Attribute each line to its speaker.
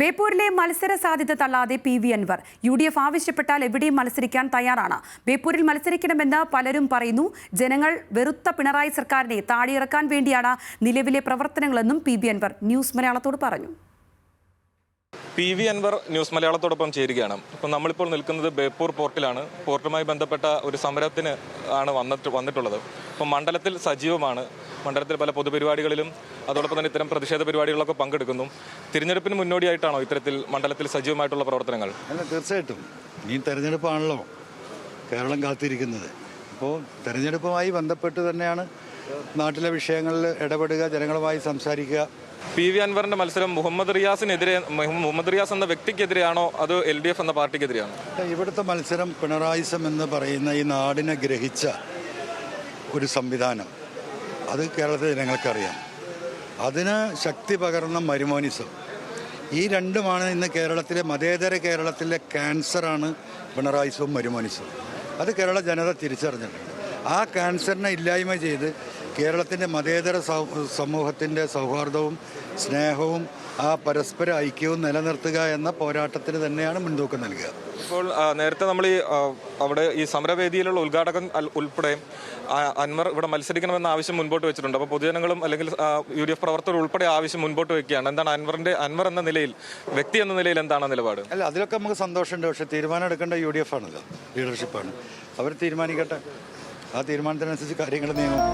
Speaker 1: ബേപ്പൂരിലെ മത്സര സാധ്യത തള്ളാതെ PV Anwar. UDF ആവശ്യപ്പെട്ടാൽ എവിടെയും മത്സരിക്കാൻ തയ്യാറാണ്. ബേപ്പൂരിൽ മത്സരിക്കണമെന്ന് പലരും പറയുന്നു. ജനങ്ങൾ വെറുത്ത പിണറായി സർക്കാരിനെ താഴെയിറക്കാൻ വേണ്ടിയാണ് നിലവിലെ പ്രവർത്തനങ്ങളെന്നും PV അൻവർ ന്യൂസ് മലയാളത്തോട് പറഞ്ഞു.
Speaker 2: PV അൻവർ ന്യൂസ് മലയാളത്തോടൊപ്പം ചേരുകയാണ്. ഇപ്പം നമ്മളിപ്പോൾ നിൽക്കുന്നത് ബേപ്പൂർ പോർട്ടിലാണ്. പോർട്ടുമായി ബന്ധപ്പെട്ട ഒരു സമരത്തിന് ആണ് വന്നിട്ടുള്ളത്. അപ്പം മണ്ഡലത്തിൽ സജീവമാണ്. മണ്ഡലത്തിൽ പല പൊതുപരിപാടികളിലും അതോടൊപ്പം തന്നെ ഇത്തരം പ്രതിഷേധ പരിപാടികളൊക്കെ പങ്കെടുക്കുന്നു. തിരഞ്ഞെടുപ്പിന് മുന്നോടിയായിട്ടാണോ ഇത്തരത്തിൽ മണ്ഡലത്തിൽ സജീവമായിട്ടുള്ള പ്രവർത്തനങ്ങൾ?
Speaker 3: അല്ല, തീർച്ചയായിട്ടും ഈ തെരഞ്ഞെടുപ്പാണല്ലോ കേരളം കാത്തിരിക്കുന്നത്. അപ്പോൾ തെരഞ്ഞെടുപ്പുമായി ബന്ധപ്പെട്ട് തന്നെയാണ് നാട്ടിലെ വിഷയങ്ങളിൽ ഇടപെടുക, ജനങ്ങളുമായി സംസാരിക്കുക.
Speaker 2: PV അൻവറിന്റെ മത്സരം മുഹമ്മദ് റിയാസ് എന്ന വ്യക്തിക്കെതിരെയാണോ അതോ LDF എന്ന പാർട്ടിക്കെതിരെയാണോ?
Speaker 3: ഇവിടുത്തെ മത്സരം പിണറായിസം എന്ന് പറയുന്ന ഈ നാടിനെ ഗ്രഹിച്ച ഒരു സംവിധാനം, അത് കേരളത്തിലെ ജനങ്ങൾക്കറിയാം. അതിന് ശക്തി പകർന്ന മരുമോനിസം, ഈ രണ്ടുമാണ് ഇന്ന് കേരളത്തിലെ മതേതര കേരളത്തിലെ ക്യാൻസറാണ് പിണറായിസവും മരുമോനിസവും. അത് കേരള ജനത തിരിച്ചറിഞ്ഞിട്ടുണ്ട്. ആ ക്യാൻസറിനെ ഇല്ലായ്മ ചെയ്ത് കേരളത്തിൻ്റെ മതേതര സമൂഹത്തിൻ്റെ സൗഹാർദ്ദവും സ്നേഹവും ആ പരസ്പര ഐക്യവും നിലനിർത്തുക എന്ന പോരാട്ടത്തിന് തന്നെയാണ് മുൻതൂക്കം നൽകുക.
Speaker 2: ഇപ്പോൾ നേരത്തെ നമ്മൾ അവിടെ ഈ സമരവേദിയിലുള്ള ഉദ്ഘാടകൻ ഉൾപ്പെടെ അൻവർ ഇവിടെ മത്സരിക്കണമെന്ന ആവശ്യം മുൻപോട്ട് വെച്ചിട്ടുണ്ട്. അപ്പോൾ പൊതുജനങ്ങളും അല്ലെങ്കിൽ UDF പ്രവർത്തകർ ഉൾപ്പെടെ ആവശ്യം മുൻപോട്ട് വെക്കുകയാണ്. എന്താണ് അൻവർ എന്ന നിലയിൽ, വ്യക്തി എന്ന നിലയിൽ എന്താണ് നിലപാട്?
Speaker 3: അല്ല, അതിലൊക്കെ നമുക്ക് സന്തോഷമുണ്ട്. പക്ഷേ തീരുമാനം എടുക്കേണ്ട UDF ആണല്ലോ, ലീഡർഷിപ്പാണ്. അവർ തീരുമാനിക്കട്ടെ. ആ തീരുമാനത്തിനനുസരിച്ച് കാര്യങ്ങൾ നീങ്ങും.